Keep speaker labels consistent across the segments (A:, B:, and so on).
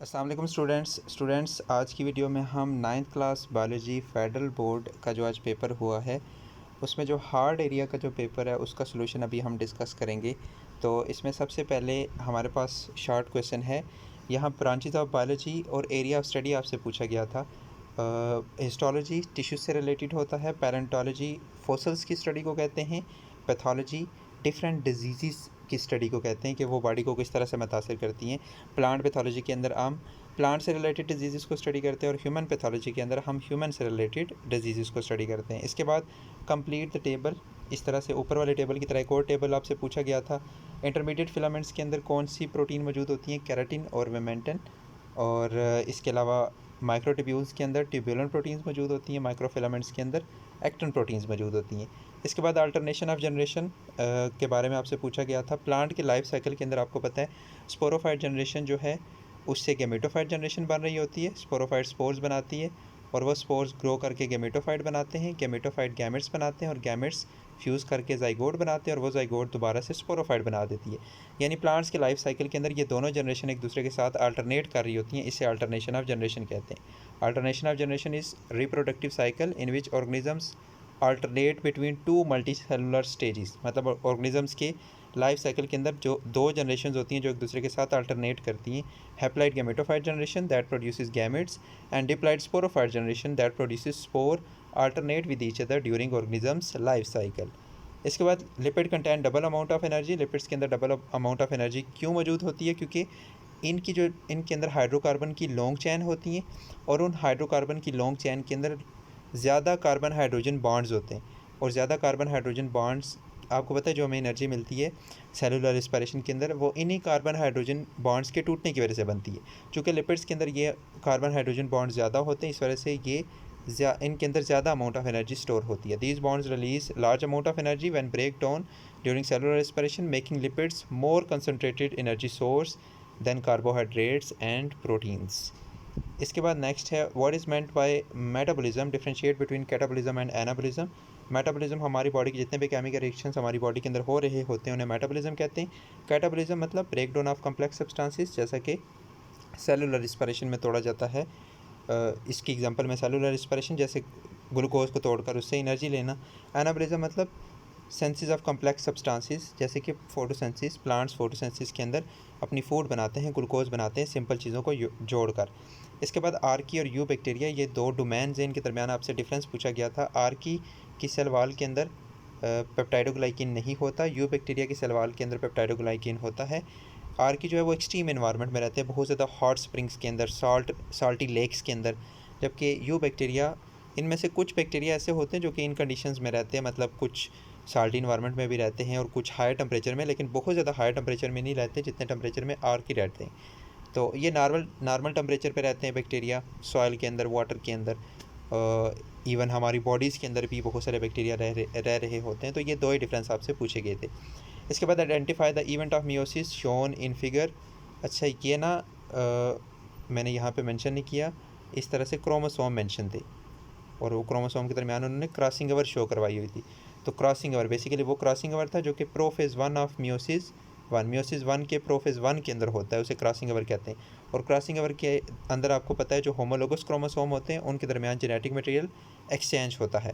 A: अस्सलाम वालेकुम स्टूडेंट्स आज की वीडियो में हम ninth class biology federal board का जो आज पेपर हुआ है उसमें जो हार्ड एरिया का जो पेपर है उसका सलूशन अभी हम डिस्कस करेंगे। तो इसमें सबसे पहले हमारे पास शॉर्ट क्वेश्चन है। यहाँ ब्रांचेज ऑफ बायोलॉजी और एरिया ऑफ स्टडी आपसे पूछा गया था। हिस्टोलॉजी टिश्यू से रिलेटेड होता है, पैलेंटोलॉजी फॉसल्स की स्टडी को कहते हैं, पैथोलॉजी डिफरेंट डिजीज़ की स्टडी को कहते हैं कि वो बॉडी को किस तरह से मुतासिर करती हैं। प्लांट पैथोलॉजी के अंदर हम प्लांट से रिलेटेड डिजीज़ को स्टडी करते हैं और ह्यूमन पैथोलॉजी के अंदर हम ह्यूमन से रिलेटेड डिजीज़ को स्टडी करते हैं। इसके बाद कंप्लीट द टेबल, इस तरह से ऊपर वाले टेबल की तरह एक और टेबल आपसे पूछा गया था। इंटरमीडिएट फिलामेंट्स के अंदर कौन सी प्रोटीन मौजूद होती हैं, केराटिन और विमेंटन। और इसके अलावा माइक्रोट्यूब्यूल्स के अंदर ट्यूबुलर प्रोटीन्स मौजूद होती हैं, माइक्रोफिलामेंट्स के अंदर एक्टिन प्रोटीन्स मौजूद होती हैं। इसके बाद अल्टरनेशन ऑफ जनरेशन के बारे में आपसे पूछा गया था। प्लांट के लाइफ साइकिल के अंदर आपको पता है स्पोरोफाइट जनरेशन जो है उससे गेमेटोफाइट जनरेशन बन रही होती है। स्पोरोफाइट स्पोर्स बनाती है और वह स्पोर्स ग्रो करके गेमेटोफाइट बनाते हैं, गेमेटोफाइट गैमेट्स बनाते हैं और गैमेट्स फ्यूज़ करके जाइगोट बनाते हैं और वो जाइगोट दोबारा से स्पोरोफाइट बना देती है। यानी प्लांट्स के लाइफ साइकिल के अंदर ये दोनों जनरेशन एक दूसरे के साथ अल्टरनेट कर रही होती हैं, इसे अल्टरनेशन ऑफ जनरेशन कहते हैं। Alternation of generation is reproductive cycle in which organisms alternate between two multi cellular stages. मतलब ऑर्गेनिजम्स के लाइफ साइकिल के अंदर जो दो जनरेशन होती हैं जो एक दूसरे के साथ अल्टरनेट करती हैं। Haploid gametophyte generation that produces gametes and diploid sporophyte generation that produces spore alternate with each other during organisms life cycle. इसके बाद lipid contain double amount of energy. Lipids के अंदर डबल अमाउंट ऑफ एनर्जी क्यों मौजूद होती है? क्योंकि इनके अंदर हाइड्रोकार्बन की लॉन्ग चैन होती हैं और उन हाइड्रोकार्बन की लॉन्ग चैन के अंदर ज़्यादा कार्बन हाइड्रोजन बॉन्ड्स होते हैं और ज़्यादा कार्बन हाइड्रोजन बॉन्ड्स आपको पता है जो हमें एनर्जी मिलती है सेलुलर रिस्पायरेशन के अंदर वो इन्हीं कार्बन हाइड्रोजन बॉन्ड्स के टूटने की वजह से बनती है। चूँकि लिपिड्स के अंदर ये कार्बन हाइड्रोजन बॉन्ड ज़्यादा होते हैं इस वजह से ये इनके अंदर ज़्यादा अमाउंट ऑफ एनर्जी स्टोर होती है। These bonds release large amount of energy when break down during cellular respiration making lipids more concentrated energy source than carbohydrates and proteins. इसके बाद नेक्स्ट है what is meant by metabolism, differentiate between catabolism and anabolism. Metabolism हमारी body के जितने भी chemical reactions हमारी body के अंदर हो रहे होते हैं उन्हें मेटाबॉलिज्म कहते हैं। कैटाबॉलिज्म मतलब break down of complex substances, जैसा कि सेलुलर रिस्पायरेशन में तोड़ा जाता है। इसकी एग्जांपल में सेलुलर रिस्पायरेशन जैसे ग्लूकोज को तोड़कर उससे एनर्जी लेना। एनाबॉलिज्म मतलब सेंसिस ऑफ कम्प्लेक्स सब्सटेंसेस, जैसे कि फोटोसेंसिस, प्लांट्स फोटोसेंसिस के अंदर अपनी फूड बनाते हैं, ग्लूकोज बनाते हैं सिंपल चीज़ों को जोड़कर। इसके बाद आर्की और यू बैक्टीरिया, ये दो डोमेन्स हैं, इनके दरमियान आपसे डिफरेंस पूछा गया था। आर्की की सेल वाल के अंदर पेप्टाइडोग्लाइकिन नहीं होता, यू बैक्टीरिया की सेल वाल के अंदर पेप्टाइडोग्लाइकिन होता है। आर्की जो है वो एक्सट्रीम एनवायरनमेंट में रहते हैं, बहुत ज़्यादा हॉट स्प्रिंग्स के अंदर, साल्टी लेक्स के अंदर, जबकि यू बैक्टीरिया, इनमें से कुछ बैक्टीरिया ऐसे होते हैं जो कि इन कंडीशंस में रहते हैं, मतलब कुछ साल्टी इन्वायरमेंट में भी रहते हैं और कुछ हाई टेम्परेचर में, लेकिन बहुत ज़्यादा हाई टेम्परेचर में नहीं रहते जितने टेम्परेचर में आर्की रहते हैं। तो ये नॉर्मल टेम्परेचर पे रहते हैं बैक्टीरिया, सॉइल के अंदर, वाटर के अंदर, इवन हमारी बॉडीज़ के अंदर भी बहुत सारे बैक्टीरिया रह रहे होते हैं। तो ये दो ही डिफरेंस आपसे पूछे गए थे। इसके बाद identify the event of meiosis shown in figure. अच्छा ये ना मैंने यहाँ पे मेंशन नहीं किया, इस तरह से क्रोमोसोम मेंशन थे और वो क्रोमोसोम के दरमियान उन्होंने क्रॉसिंग ओवर शो करवाई हुई थी। तो क्रॉसिंग ओवर बेसिकली वो क्रॉसिंग ओवर था जो कि प्रोफेज़ 1 ऑफ मियोसिस 1, मियोसिस 1 के प्रोफेज़ 1 के अंदर होता है, उसे क्रॉसिंग ओवर कहते हैं। और क्रॉसिंग ओवर के अंदर आपको पता है जो होमोलोगस क्रोमोसोम होते हैं उनके दरमियान जेनेटिक मटेरियल एक्सचेंज होता है।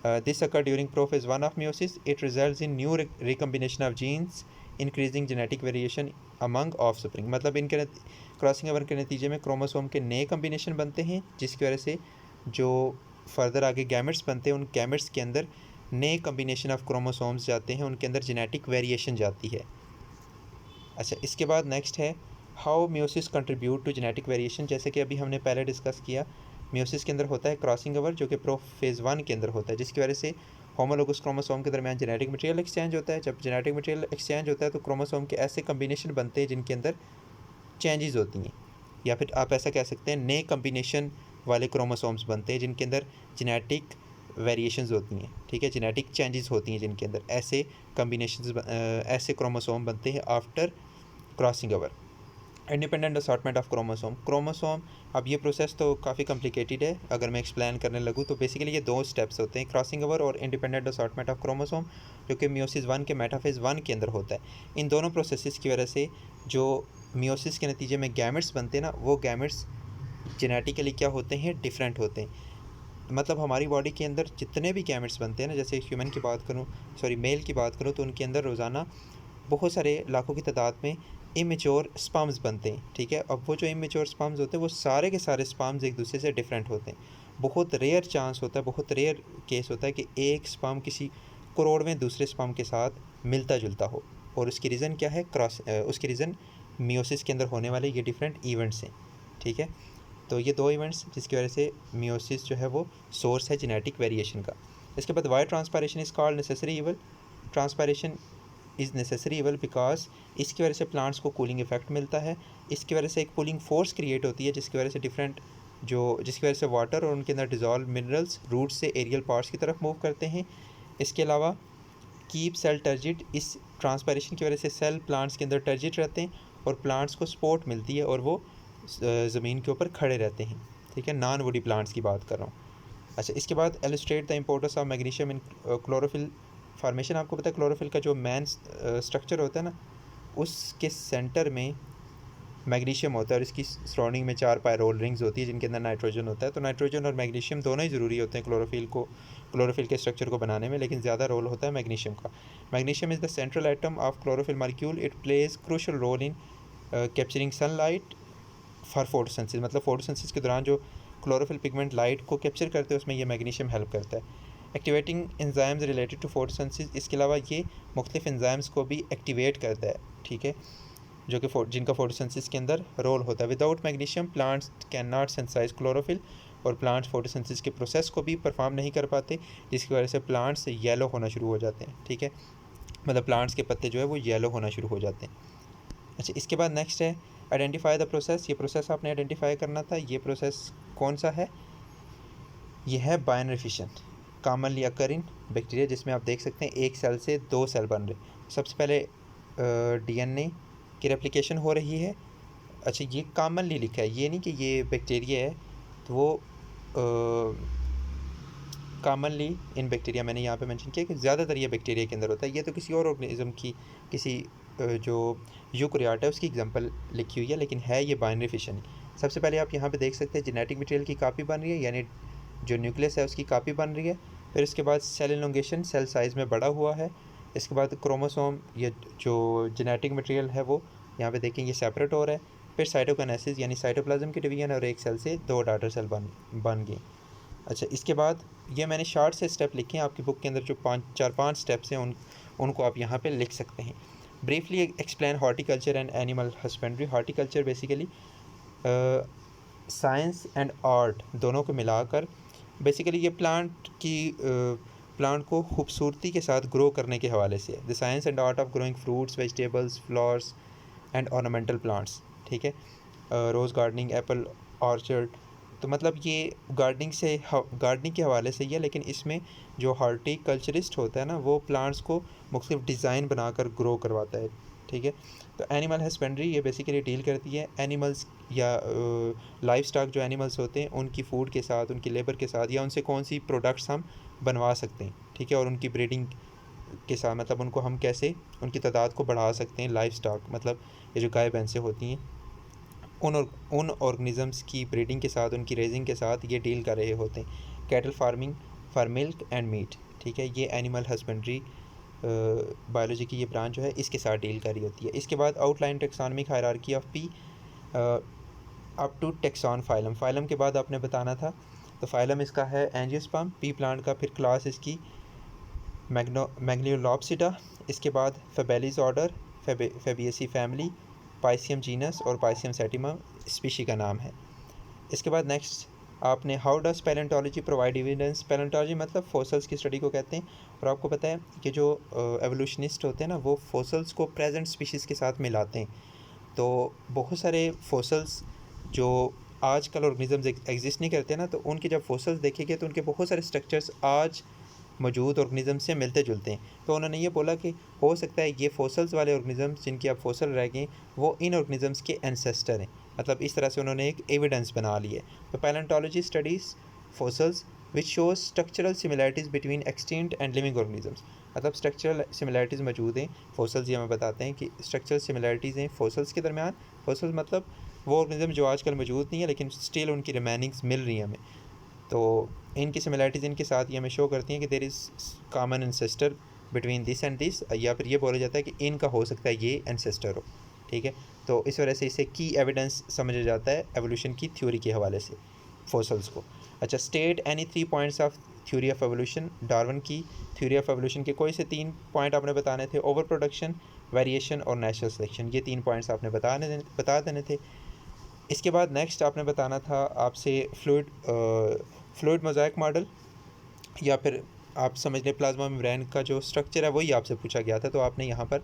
A: This occur during prophase 1 of meiosis, it results in new recombination of genes increasing genetic variation among offspring. मतलब इनके क्रॉसिंग ओवर के नतीजे में क्रोमोसोम के नए कम्बिनेशन बनते हैं जिसकी वजह से जो फर्दर आगे गैमेट्स बनते हैं उन गैमेट्स के अंदर नए कम्बिनेशन ऑफ क्रोमोसोम्स जाते हैं, उनके अंदर जेनेटिक वेरिएशन जाती है। अच्छा इसके बाद नेक्स्ट है how meiosis contribute to genetic variation. जैसे कि अभी हमने पहले डिस्कस किया, मियोसिस के अंदर होता है क्रॉसिंग ओवर जो कि प्रोफेज़ 1 के अंदर होता है, जिसकी वजह से होमोलोगस क्रोमोसोम के दरमियान जेनेटिक मटेरियल एक्सचेंज होता है। जब जेनेटिक मटेरियल एक्सचेंज होता है तो क्रोमोसोम के ऐसे कम्बिनेशन बनते हैं जिनके अंदर चेंजेस होती हैं, या फिर आप ऐसा कह सकते हैं नए कम्बिनेशन वाले क्रोमोसोम्स बनते हैं जिनके अंदर जेनेटिक वेरिएशंस होती हैं, ठीक है, जेनेटिक चेंजेस होती हैं जिनके अंदर ऐसे कम्बिनेशंस ऐसे क्रोमोसोम बनते हैं after crossing over. Independent assortment of chromosome, अब ये प्रोसेस तो काफ़ी कॉम्प्लिकेटेड है, अगर मैं एक्सप्लेन करने लगूँ तो बेसिकली ये दो स्टेप्स होते हैं, क्रॉसिंग ओवर और इंडिपेंडेंट असॉर्टमेंट ऑफ क्रोमोसोम, जो कि मियोसिस 1 के मेटाफेज़ 1 के अंदर होता है। इन दोनों प्रोसेसेस की वजह से जो मियोसिस के नतीजे में गैमेट्स बनते हैं ना, वो गैमेट्स जेनेटिकली क्या होते हैं, डिफरेंट होते हैं। मतलब हमारी बॉडी के अंदर जितने भी गैमेट्स बनते हैं ना, जैसे ह्यूमन की बात करूँ, मेल की बात करूँ, तो उनके अंदर रोज़ाना बहुत सारे लाखों की तादाद में इमेच्योर स्पर्म्स बनते हैं, ठीक है। अब वो जो इमेच्योर स्पर्म्स होते हैं वो सारे के सारे स्पर्म्स एक दूसरे से डिफरेंट होते हैं। बहुत रेयर चांस होता है, बहुत रेयर केस होता है कि एक स्पर्म किसी करोड़वें दूसरे स्पर्म के साथ मिलता जुलता हो, और उसकी रीज़न क्या है, उसकी रीज़न मियोसिस के अंदर होने वाले ये डिफरेंट इवेंट्स हैं, ठीक है। तो ये दो इवेंट्स जिसकी वजह से मियोसिस जो है वो सोर्स है जेनेटिक वेरिएशन का। इसके बाद why transpiration is called necessary evil. Transpiration is necessary evil because इसकी वजह से प्लांट्स को कूलिंग इफेक्ट मिलता है। इसकी वजह से एक कूलिंग फोर्स क्रिएट होती है जिसकी वजह से जिसकी वजह से वाटर और उनके अंदर डिजॉल्व मिनरल्स रूट से एरियल पार्ट्स की तरफ मूव करते हैं। इसके अलावा कीप सेल टर्जिड, इस ट्रांसपायरेशन की वजह से सेल प्लांट्स के अंदर टर्जिड रहते हैं और प्लांट्स को सपोर्ट मिलती है और वो ज़मीन के ऊपर खड़े रहते हैं, ठीक है। नॉन वुडी प्लांट्स की बात कर रहा हूँ। अच्छा, इसके बाद एलिस्ट्रेट the importance of magnesium in chlorophyll formation. आपको पता है क्लोरोफिल का जो मेन स्ट्रक्चर होता है ना, उसके सेंटर में मैग्नीशियम होता है और इसकी सराउंडिंग में 4 पायरोल रिंग्स होती है जिनके अंदर नाइट्रोजन होता है। तो नाइट्रोजन और मैग्नीशियम दोनों ही ज़रूरी होते हैं क्लोरोफिल के स्ट्रक्चर को बनाने में, लेकिन ज़्यादा रोल होता है मैग्नीशियम का। Magnesium is the central item of chlorophyll molecule. It plays crucial role in capturing sunlight for photosynthesis. मतलब फोटोसिंथेसिस के दौरान जो क्लोरोफिल पिगमेंट लाइट को कैप्चर करते हैं उसमें ये मैग्नीशियम हेल्प करता है। Activating enzymes related to photosynthesis, इसके अलावा ये मुख्तलिफ एंजाइम्स को भी एक्टिवेट करता है, ठीक है, जो कि जिनका फोटोसिंथेसिस के अंदर रोल होता है। Without magnesium plants can not synthesize chlorophyll, और प्लांट्स फोटोसिंथेसिस के प्रोसेस को भी परफॉर्म नहीं कर पाते, जिसकी वजह से प्लांट्स येलो होना शुरू हो जाते हैं, ठीक है। मतलब प्लांट्स के पत्ते जो है वो येलो होना शुरू हो जाते हैं। अच्छा, इसके बाद नेक्स्ट है आइडेंटिफाई द प्रोसेस। ये प्रोसेस आपने आइडेंटिफाई करना था। ये प्रोसेस कौन सा है, ये है बाइनरी फिशन, कॉमनली अकर इन बैक्टीरिया, जिसमें आप देख सकते हैं एक सेल से 2 सेल बन रहे। सबसे पहले डीएनए की रेप्लिकेशन हो रही है। अच्छा, ये कॉमनली लिखा है, ये नहीं कि ये बैक्टीरिया है, तो वो कॉमनली इन बैक्टीरिया मैंने यहाँ पे मेंशन किया कि ज़्यादातर ये बैक्टीरिया के अंदर होता है। ये तो किसी और ऑर्गेनिज्म की, किसी जो यूकैरियोट है उसकी एग्जांपल लिखी हुई है, लेकिन है ये बाइनरी फिशन ही। सबसे पहले आप यहाँ पे देख सकते हैं जेनेटिक मटेरियल की कापी बन रही है, यानी जो न्यूक्लियस है उसकी कापी बन रही है। फिर इसके बाद सेल एलोंगेशन, सेल साइज़ में बड़ा हुआ है। इसके बाद क्रोमोसोम, ये जो जेनेटिक मटेरियल है वो यहाँ पे देखें ये सेपरेट हो रहा है। फिर साइटोकाइनेसिस यानी साइटोप्लाज्म की डिवीजन, और एक सेल से 2 डॉटर सेल बन गए। अच्छा, इसके बाद ये मैंने शार्ट से स्टेप लिखे हैं, आपकी बुक के अंदर जो 4-5 स्टेप्स हैं उनको आप यहाँ पे लिख सकते हैं। Briefly explain horticulture and animal husbandry. Horticulture basically science and art दोनों को मिलाकर बेसिकली ये प्लांट को खूबसूरती के साथ ग्रो करने के हवाले से the science and art of growing fruits, vegetables, flowers and ornamental plants, ठीक है। रोज़ गार्डनिंग, एप्पल ऑर्चर्ड, तो मतलब ये गार्डनिंग के हवाले से ही है, लेकिन इसमें जो हॉर्टिकल्चरिस्ट होता है ना वो प्लांट्स को मुख्तलिफ डिज़ाइन बनाकर ग्रो करवाता है, ठीक है। तो एनिमल हस्बेंड्री ये बेसिकली डील करती है एनिमल्स या लाइफ स्टॉक जो एनिमल्स होते हैं उनकी फ़ूड के साथ, उनकी लेबर के साथ, या उनसे कौन सी प्रोडक्ट्स हम बनवा सकते हैं, ठीक है, और उनकी ब्रीडिंग के साथ, मतलब उनको हम कैसे उनकी तादाद को बढ़ा सकते हैं। लाइफ स्टॉक मतलब ये जो गाय भैंसें होती हैं उन ऑर्गेनिजम्स की ब्रीडिंग के साथ, उनकी रेजिंग के साथ ये डील कर रहे होते हैं। Cattle farming for milk and meat, ठीक है, ये एनिमल हस्बेंड्री बायोलॉजी की ये ब्रांच जो है इसके साथ डील कर रही होती है। इसके बाद outline taxonomic hierarchy of pea up to taxon phylum. Phylum के बाद आपने बताना था, तो फाइलम इसका है एंजियोस्पर्म, पी प्लांट का, फिर क्लास इसकी मैग्नियोलॉप्सिडा, इसके बाद फेबेलिस ऑर्डर, फेबिएसी फैमिली, पाइसियम जीनस और पाइसियम सेटिमम स्पीशी का नाम है। इसके बाद नेक्स्ट आपने how does palaeontology provide evidence. Palaeontology मतलब फोसल्स की स्टडी को कहते हैं, और आपको पता है कि जो एवोल्यूशनिस्ट होते हैं ना वो फोसल्स को प्रेजेंट स्पीशीज़ के साथ मिलाते हैं। तो बहुत सारे फोसल्स जो आजकल ऑर्गेनिजम्स एग्जिस्ट नहीं करते ना, तो उनके जब फोसल्स देखेंगे तो उनके बहुत सारे स्ट्रक्चर्स आज मौजूद ऑर्गेनिज्म से मिलते जुलते हैं। तो उन्होंने ये बोला कि हो सकता है ये फोसल्स वाले ऑर्गेनिजम्स जिनकी अब फोसल रह गए वो इन ऑर्गेनिजम्स के एंसेस्टर हैं। मतलब इस तरह से उन्होंने एक एविडेंस बना ली है। तो palaeontology studies fossils which shows structural similarities between extinct and living organisms. मतलब स्ट्रक्चरल सिमिलैरिटीज़ मौजूद हैं फॉसल्स, ये हमें बताते हैं कि स्ट्रक्चरल सिमिलैरिटीज़ हैं फॉसल्स के दरमियान। फॉसल्स मतलब वो ऑर्गेनिज्म जो आजकल मौजूद नहीं है लेकिन स्टिल उनकी रिमेनिंग्स मिल रही हैं हमें, तो इनकी सिमिलैरिटीज़ इनके साथ ये हमें शो करती हैं कि there is common ancestor between this and this, या फिर ये बोला जाता है कि इनका हो सकता है ये एंसेस्टर हो। ठीक है, तो इस वजह से इसे की एविडेंस समझा जाता है एवोल्यूशन की थ्योरी के हवाले से फॉसल्स को। अच्छा, state any 3 points of theory of evolution. Darwin की थ्योरी ऑफ एवोल्यूशन के कोई से 3 पॉइंट आपने बताने थे। ओवर प्रोडक्शन, वेरिएशन और नेचुरल सिलेक्शन, ये 3 पॉइंट्स आपने बता देने थे। इसके बाद नेक्स्ट आपने बताना था आपसे फ्लूइड मोज़ाइक मॉडल, या फिर आप समझ लें प्लाज्मा मेम्ब्रेन का जो स्ट्रक्चर है वही आपसे पूछा गया था। तो आपने यहाँ पर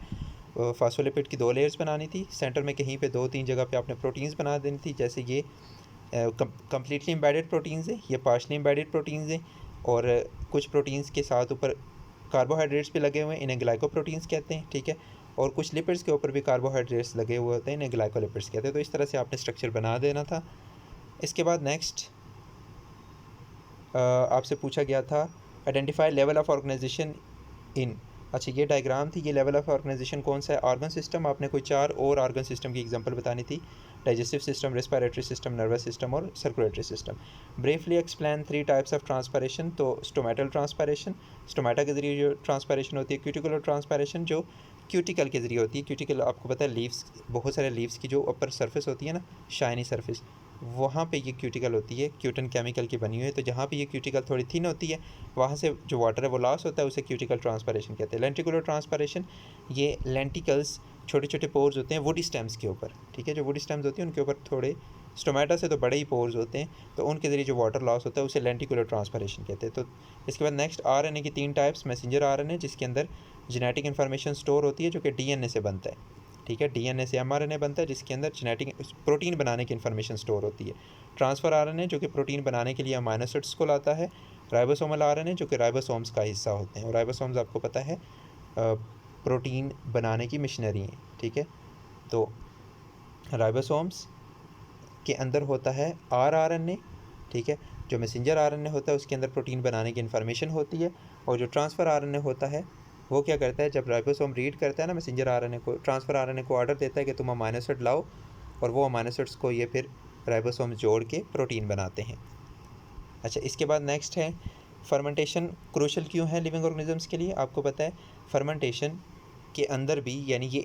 A: फास्फोलिपिड की 2 लेयर्स बनानी थी, सेंटर में कहीं पे 2-3 जगह पे आपने प्रोटीन्स बना देनी थी, जैसे ये कम्प्लीटली एम्बेडेड प्रोटीन्स हैं, ये पार्शली एम्बेडेड प्रोटीन्स हैं, और कुछ प्रोटीन्स के साथ ऊपर कार्बोहाइड्रेट्स भी लगे हुए हैं, इन्हें ग्लाइकोप्रोटीन्स कहते हैं। ठीक है, और कुछ लिपिड्स के ऊपर भी कार्बोहाइड्रेट्स लगे हुए होते हैं, इन्हें ग्लाइकोलिपिड्स कहते हैं। तो इस तरह से आपने स्ट्रक्चर बना देना था। इसके बाद नेक्स्ट आपसे पूछा गया था आइडेंटिफाई लेवल ऑफ ऑर्गेनाइजेशन इन। अच्छा, ये डायग्राम थी, ये लेवल ऑफ ऑर्गेनाइजेशन कौन सा है। ऑर्गन सिस्टम, आपने कोई 4 और ऑर्गन सिस्टम की एग्जांपल बतानी थी, digestive system, respiratory system, nervous system और circulatory system. Briefly explain 3 types of transpiration. तो स्टोमेटल ट्रांसपायरेशन, स्टोमेटा के जरिए जो ट्रांसपायरेशन होती है। क्यूटिकुलर ट्रांसपायरेशन, जो क्यूटिकल के जरिए होती है। क्यूटिकल आपको पता है लीव्स, बहुत सारे लीव्स की जो ऊपर सरफेस होती है ना, शाइनी सरफेस, वहाँ पे ये क्यूटिकल होती है, क्यूटन केमिकल की बनी हुई है। तो जहाँ पे ये क्यूटिकल थोड़ी थिन होती है वहाँ से जो वाटर है वो लॉस होता है, उसे क्यूटिकल ट्रांसपायरेशन कहते हैं। लेंटिकुलर ट्रांसपायरेशन, ये लेंटिकल्स छोटे छोटे पोर्स होते हैं वुडी स्टेम्स के ऊपर। ठीक है, जो वुडी स्टेम्स होती हैं उनके ऊपर थोड़े स्टोमेटा से तो बड़े ही पोर्स होते हैं, तो उनके ज़रिए जो वाटर लॉस होता है उसे लेंटिकुलर ट्रांसपायरेशन कहते हैं। तो इसके बाद नेक्स्ट आरएनए की 3 टाइप्स। मैसेंजर आरएनए, जिसके अंदर जेनेटिक इन्फॉर्मेशन स्टोर होती है, जो कि डीएनए से बनता है। ठीक है, डीएनए से एमआरएनए बनता है, जिसके अंदर जेनेटिक प्रोटीन बनाने की इन्फॉर्मेशन स्टोर होती है। ट्रांसफ़र आरएनए, जो कि प्रोटीन बनाने के लिए अमाइनो एसिड्स को लाता है। राइबोसोमल आरएनए, जो कि राइबोसोम्स का हिस्सा होते हैं, और राइबोसोम्स आपको पता है प्रोटीन बनाने की मशीनरी है। ठीक है, तो राइबोसोम्स के अंदर होता है आरएनए। ठीक है, जो मैसेंजर आरएनए होता है उसके अंदर प्रोटीन बनाने की इन्फॉर्मेशन होती है, और जो ट्रांसफ़र आरएनए होता है वो क्या करता है, जब राइबोसोम रीड करता है ना मैसेंजर आरएनए को, ट्रांसफ़र आरएनए को ऑर्डर देता है कि तुम अमाइनो एसिड लाओ, और वो अमाइनो एसिड्स को ये फिर राइबोसोम जोड़ के प्रोटीन बनाते हैं। अच्छा, इसके बाद नेक्स्ट है फर्मेंटेशन क्रूशल क्यों है लिविंग ऑर्गेनिजम्स के लिए। आपको पता है फर्मेंटेशन के अंदर भी, यानी ये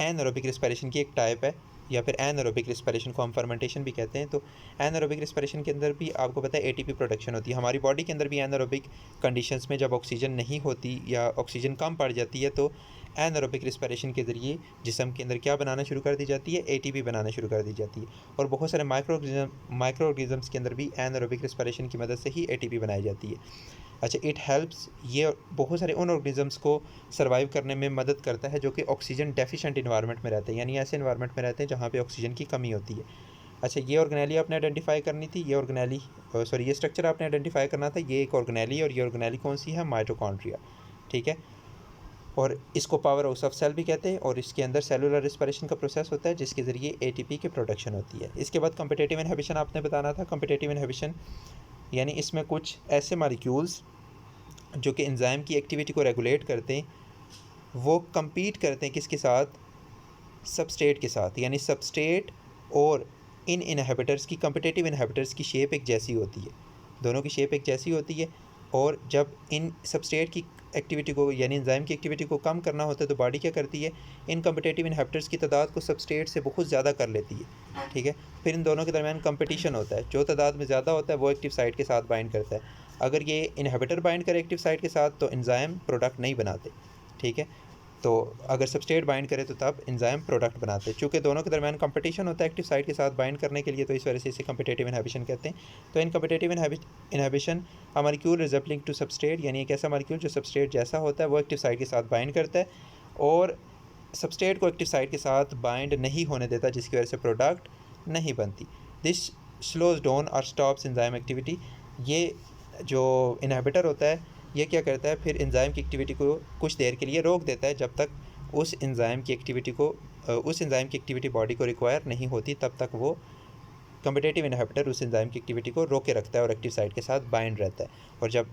A: एनारोबिक रेस्पिरेशन की एक टाइप है, या फिर एनारोबिक रेस्पिरेशन को हम फर्मेंटेशन भी कहते हैं। तो एनारोबिक रेस्पिरेशन के अंदर भी आपको पता है एटीपी प्रोडक्शन होती है। हमारी बॉडी के अंदर भी एनारोबिक कंडीशंस में जब ऑक्सीजन नहीं होती या ऑक्सीजन कम पड़ जाती है, तो एनारोबिक रेस्पिरेशन के ज़रिए जिस्म के अंदर क्या बनाना शुरू कर दी जाती है, एटीपी बनाना शुरू कर दी जाती है। और बहुत सारे माइक्रो ऑर्गेनिजम्स के अंदर भी एनारोबिक रेस्पिरेशन की मदद से ही एटीपी बनाई जाती है। अच्छा, इट हेल्प्स, ये बहुत सारे उन ऑर्गेनिजम्स को सर्वाइव करने में मदद करता है जो कि ऑक्सीजन डेफिशिएंट इन्वायरमेंट में रहते हैं, यानी ऐसे इन्वायरमेंट में रहते हैं जहाँ पे ऑक्सीजन की कमी होती है। अच्छा, ये ऑर्गेनेली आपने आइडेंटिफाई करनी थी, ये स्ट्रक्चर आपने आइडेंटिफाई करना था। ये एक ऑर्गेनेली, और ये ऑर्गेनेली कौन सी है, माइटोकॉन्ड्रिया। ठीक है, और इसको पावर हाउस ऑफ सेल भी कहते हैं, और इसके अंदर सेलुलर रेस्पिरेशन का प्रोसेस होता है जिसके ज़रिए एटीपी की प्रोडक्शन होती है। इसके बाद कम्पिटेटिव इनहिबिशन आपने बताना था। कम्पिटेटिव इनहिबिशन यानी इसमें कुछ ऐसे मॉलिक्यूल्स जो कि एंजाइम की एक्टिविटी को रेगुलेट करते हैं, वो compete करते हैं किसके साथ, सबस्ट्रेट के साथ। यानी सबस्ट्रेट और इन इनहिबिटर्स की, कम्पिटेटिव इनहिबिटर्स की शेप एक जैसी होती है, दोनों की शेप एक जैसी होती है। और जब इन सबस्ट्रेट की एक्टिविटी को, यानी एंजाइम की एक्टिविटी को कम करना होता है, तो बॉडी क्या करती है, इन कम्पिटेटिव इनहिबिटर्स की तादाद को सबस्ट्रेट से बहुत ज़्यादा कर लेती है। ठीक है, फिर इन दोनों के दरमियान कंपटीशन होता है, जो तादाद में ज़्यादा होता है वो एक्टिव साइट के साथ बाइंड करता है। अगर ये इनहिबिटर बाइंड करे एक्टिव साइट के साथ तो एंजाइम प्रोडक्ट नहीं बनाते। ठीक है, तो अगर सबस्ट्रेट बाइंड करे तो तब एंजाइम प्रोडक्ट बनाते हैं। चूँकि दोनों के दरमियान कंपटीशन होता है एक्टिव साइट के साथ बाइंड करने के लिए, तो इस वजह से इसे कम्पिटेटिव इनहिबिशन कहते हैं। तो in competitive inhibition a molecule resembling to substrate, यानी एक ऐसा मॉलिक्यूल जो सबस्ट्रेट जैसा होता है वो एक्टिव साइट के साथ बाइंड करता है और सबस्ट्रेट को एक्टिव साइट के साथ बाइंड नहीं होने देता, जिसकी वजह से प्रोडक्ट नहीं बनती। दिस स्लोज डाउन और स्टॉप्स एंजाइम एक्टिविटी। ये जो इनहिबिटर होता है ये क्या करता है, फिर एंजाइम की एक्टिविटी को कुछ देर के लिए रोक देता है, जब तक उस एंजाइम की एक्टिविटी बॉडी को रिक्वायर नहीं होती, तब तक वो कम्पिटिटिव इनहिबिटर उस एंजाइम की एक्टिविटी को रोके रखता है और एक्टिव साइट के साथ बाइंड रहता है, और जब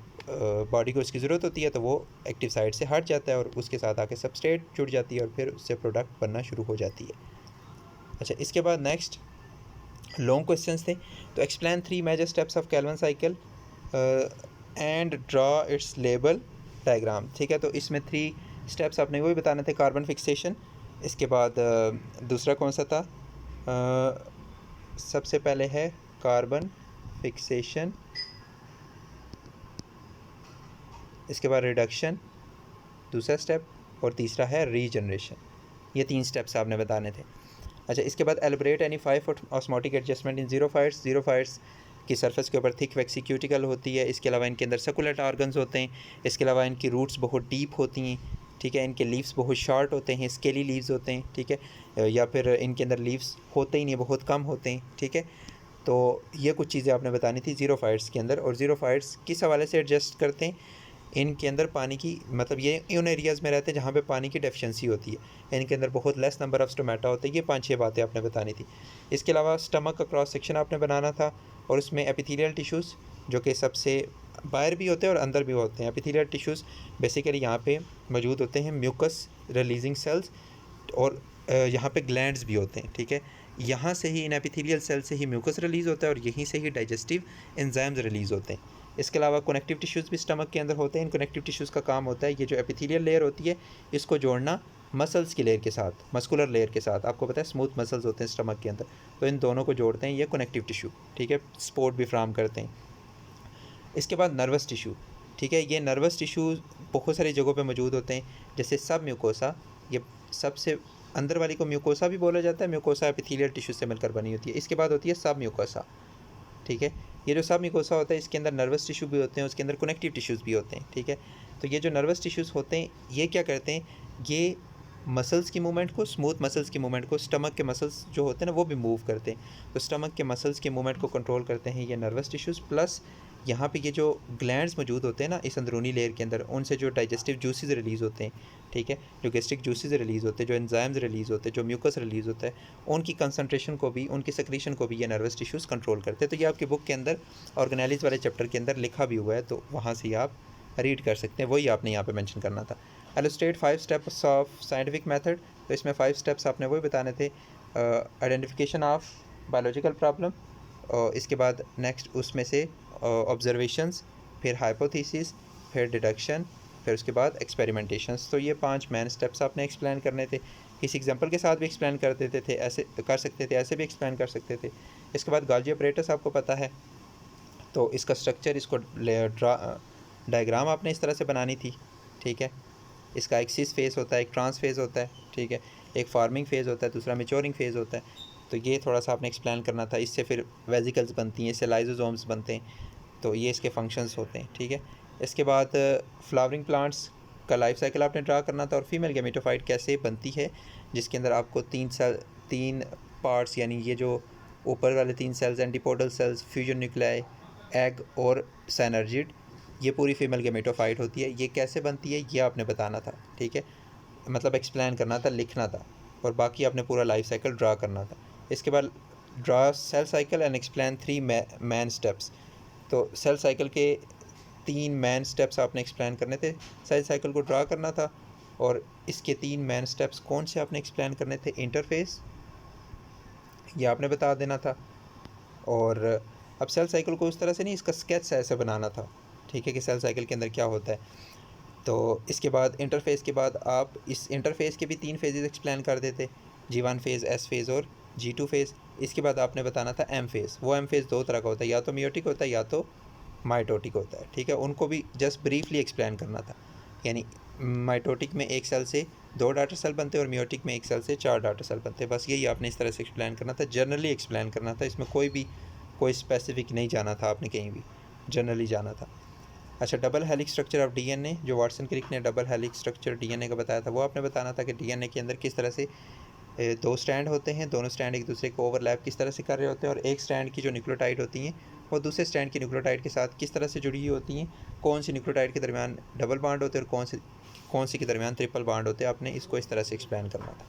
A: बॉडी को उसकी ज़रूरत होती है तो वो एक्टिव साइट से हट जाता है और उसके साथ आके सबस्ट्रेट जुड़ जाती है और फिर उससे प्रोडक्ट बनना शुरू हो जाती है। अच्छा, इसके बाद नेक्स्ट लॉन्ग क्वेश्चंस थे। तो explain 3 major steps of Calvin cycle and draw its label diagram. ठीक है, तो इसमें 3 स्टेप्स आपने वही बताने थे, कार्बन फिक्सेशन, इसके बाद दूसरा कौन सा था, सबसे पहले है कार्बन फिक्सेशन, इसके बाद रिडक्शन दूसरा स्टेप, और तीसरा है रीजनरेशन। ये 3 स्टेप्स आपने बताने थे। अच्छा, इसके बाद elaborate any 5 osmotic adjustment in xerophytes. Xerophytes की सरफेस के ऊपर थिक वैक्सी क्यूटिकल होती है, इसके अलावा इनके अंदर सकुलेंट ऑर्गन्स होते हैं, इसके अलावा इनकी रूट्स बहुत डीप होती हैं। ठीक है, इनके लीव्स बहुत शॉर्ट होते हैं, स्केली लीव्स होते हैं। ठीक है, या फिर इनके अंदर लीव्स होते ही नहीं, बहुत कम होते हैं। ठीक है, तो ये कुछ चीज़ें आपने बतानी थी ज़ीरोफाइट्स के अंदर। और ज़ीरोफाइट्स किस हवाले से एडजस्ट करते हैं, इनके अंदर पानी की, मतलब ये उन एरियाज़ में रहते हैं जहाँ पे पानी की डेफिशिएंसी होती है, इनके अंदर बहुत लेस नंबर ऑफ स्टोमेटा होते हैं। ये 5-6 बातें आपने बतानी थी। इसके अलावा स्टमक का क्रॉस सेक्शन आपने बनाना था, और उसमें एपिथेलियल टिश्यूज़ जो कि सबसे बाहर भी होते हैं और अंदर भी होते हैं। एपिथेलियल टिश्यूज़ बेसिकली यहाँ पे मौजूद होते हैं म्यूकस रिलीजिंग सेल्स, और यहाँ पे ग्लैंड्स भी होते हैं। ठीक है, यहाँ से ही इन एपिथेलियल सेल से ही म्यूकस रिलीज़ होता है और यहीं से ही डाइजेस्टिव एंजाइम्स रिलीज़ होते हैं। इसके अलावा कनेक्टिव टिश्यूज़ भी स्टमक के अंदर होते हैं। इन कनेक्टिव टिश्यूज़ का काम होता है, ये जो एपिथेलियल लेयर होती है इसको जोड़ना मसल्स की लेयर के साथ, मस्कुलर लेयर के साथ। आपको पता है स्मूथ मसल्स होते हैं स्टमक के अंदर, तो इन दोनों को जोड़ते हैं ये कनेक्टिव टिश्यू। ठीक है, सपोर्ट भी फ्राहम करते हैं। इसके बाद नर्वस टिश्यू। ठीक है, ये नर्वस टिश्यू बहुत सारी जगहों पे मौजूद होते हैं, जैसे सब म्यूकोसा, ये सबसे अंदर वाली को म्यूकोसा भी बोला जाता है। म्यूकोसा एपिथेलियल टिश्यू से मिलकर बनी होती है। इसके बाद होती है सब म्यूकोसा। ठीक है, ये जो सब म्यूकोसा होता है इसके अंदर नर्वस टिश्यू भी होते हैं, उसके अंदर कनेक्टिव टिश्यूज़ भी होते हैं। ठीक है, तो ये जो नर्वस टिश्यूज़ होते हैं ये क्या करते हैं, ये मसल्स की मूवमेंट को, स्मूथ मसल्स की मूवमेंट को, स्टमक के मसल्स जो होते हैं ना वो भी मूव करते हैं। तो स्टमक के मसल्स के मूवमेंट को कंट्रोल करते हैं ये नर्वस टिश्यूज़। प्लस यहाँ पे ये जो ग्लैंड्स मौजूद होते हैं ना इस अंदरूनी लेयर के अंदर, उनसे जो डाइजेस्टिव जूसेस रिलीज़ होते हैं। ठीक है, जो गैस्ट्रिक जूसेस रिलीज़ होते हैं, जो एंजाइम्स रिलीज़ होते हैं, जो म्यूकस रिलीज़ होता है, उनकी कंसंट्रेशन को भी, उनकी सेक्रेशन को भी ये नर्वस टिश्यूज़ कंट्रोल करते हैं। तो ये आपकी बुक के अंदर ऑर्गेनेलिज़ वाले चैप्टर के अंदर लिखा भी हुआ है, तो वहाँ से आप रीड कर सकते हैं। वही आपने यहाँ पे मेंशन करना था। Illustrate 5 steps of scientific method. तो इसमें 5 स्टेप्स आपने वही बताने थे, आइडेंटिफिकेशन ऑफ बायोलॉजिकल प्रॉब्लम, इसके बाद नेक्स्ट उसमें से ऑब्जर्वेशंस, फिर हाइपोथेसिस, फिर डिडक्शन, फिर उसके बाद एक्सपेरिमेंटेशंस। तो ये 5 मेन स्टेप्स आपने एक्सप्लेन करने थे। किसी एग्जांपल के साथ भी एक्सप्लेन कर देते थे, ऐसे कर सकते थे, ऐसे भी एक्सप्लेन कर सकते थे। इसके बाद गाल्जी ऑपरेटर्स आपको पता है, तो इसका स्ट्रक्चर, इसको डायग्राम आपने इस तरह से बनानी थी। ठीक है, इसका एक सिस फेज़ होता है, एक ट्रांस फेज़ होता है। ठीक है, एक फार्मिंग फेज़ होता है, दूसरा मैच्योरिंग फेज़ होता है। तो ये थोड़ा सा आपने एक्सप्लेन करना था। इससे फिर वेजिकल्स बनती हैं, इससे लाइजोसोम्स बनते हैं, तो ये इसके फंक्शंस होते हैं। ठीक है, इसके बाद फ्लावरिंग प्लांट्स का लाइफ साइकिल आपने ड्रा करना था, और फीमेल गेमेटोफाइट कैसे बनती है, जिसके अंदर आपको 3 पार्ट्स, यानी ये जो ऊपर वाले 3 cells, antipodal cells, fusion nuclei, egg और साइनर्जिड, ये पूरी फीमेल गेमेटोफाइट होती है। ये कैसे बनती है ये आपने बताना था। ठीक है, मतलब एक्सप्लेन करना था, लिखना था, और बाकी आपने पूरा लाइफ साइकिल ड्रा करना था। इसके बाद draw cell cycle and explain 3 main steps. तो सेल साइकिल के 3 मैन स्टेप्स आपने एक्सप्लेन करने थे, सेल साइकिल को ड्रा करना था, और इसके 3 मैन स्टेप्स कौन से आपने एक्सप्लेन करने थे, इंटरफेस ये आपने बता देना था। और अब सेल साइकिल को उस तरह से नहीं, इसका स्केच ऐसे बनाना था। ठीक है, कि सेल साइकिल के अंदर क्या होता है। तो इसके बाद इंटरफेस के बाद आप इस इंटरफेस के भी 3 फेजेस एक्सप्लेन कर देते, G1 फेज़, S फेज़ और G2 फेज़। इसके बाद आपने बताना था M फेज़। वो M फेज़ 2 तरह का होता है, या तो मियोटिक होता है या तो माइटोटिक होता है। ठीक है, उनको भी जस्ट ब्रीफली एक्सप्लेन करना था। यानी माइटोटिक में एक सेल से 2 डॉटर सेल बनते हैं और मियोटिक में एक सेल से 4 डॉटर सेल बनते हैं। बस यही आपने इस तरह से एक्सप्लेन करना था, जनरली एक्सप्लेन करना था। इसमें कोई स्पेसिफिक नहीं जाना था आपने कहीं भी, जनरली जाना था। अच्छा, double helix structure of DNA, जो वाटसन क्रिक ने डबल हेलिक्स स्ट्रक्चर डीएनए का बताया था, वो आपने बताना था कि डीएनए के अंदर किस तरह से 2 स्ट्रैंड होते हैं, दोनों स्ट्रैंड एक दूसरे को ओवरलैप किस तरह से कर रहे होते हैं, और एक स्ट्रैंड की जो न्यूक्लियोटाइड होती हैं वो दूसरे स्ट्रैंड की न्यूक्लियोटाइड के साथ किस तरह से जुड़ी हुई होती हैं, कौन सी न्यूक्लियोटाइड के दरमियान डबल बॉन्ड होते हैं और कौन सी के दरमियान ट्रिपल बॉन्ड होते हैं। आपने इसको इस तरह से एक्सप्लेन करना था।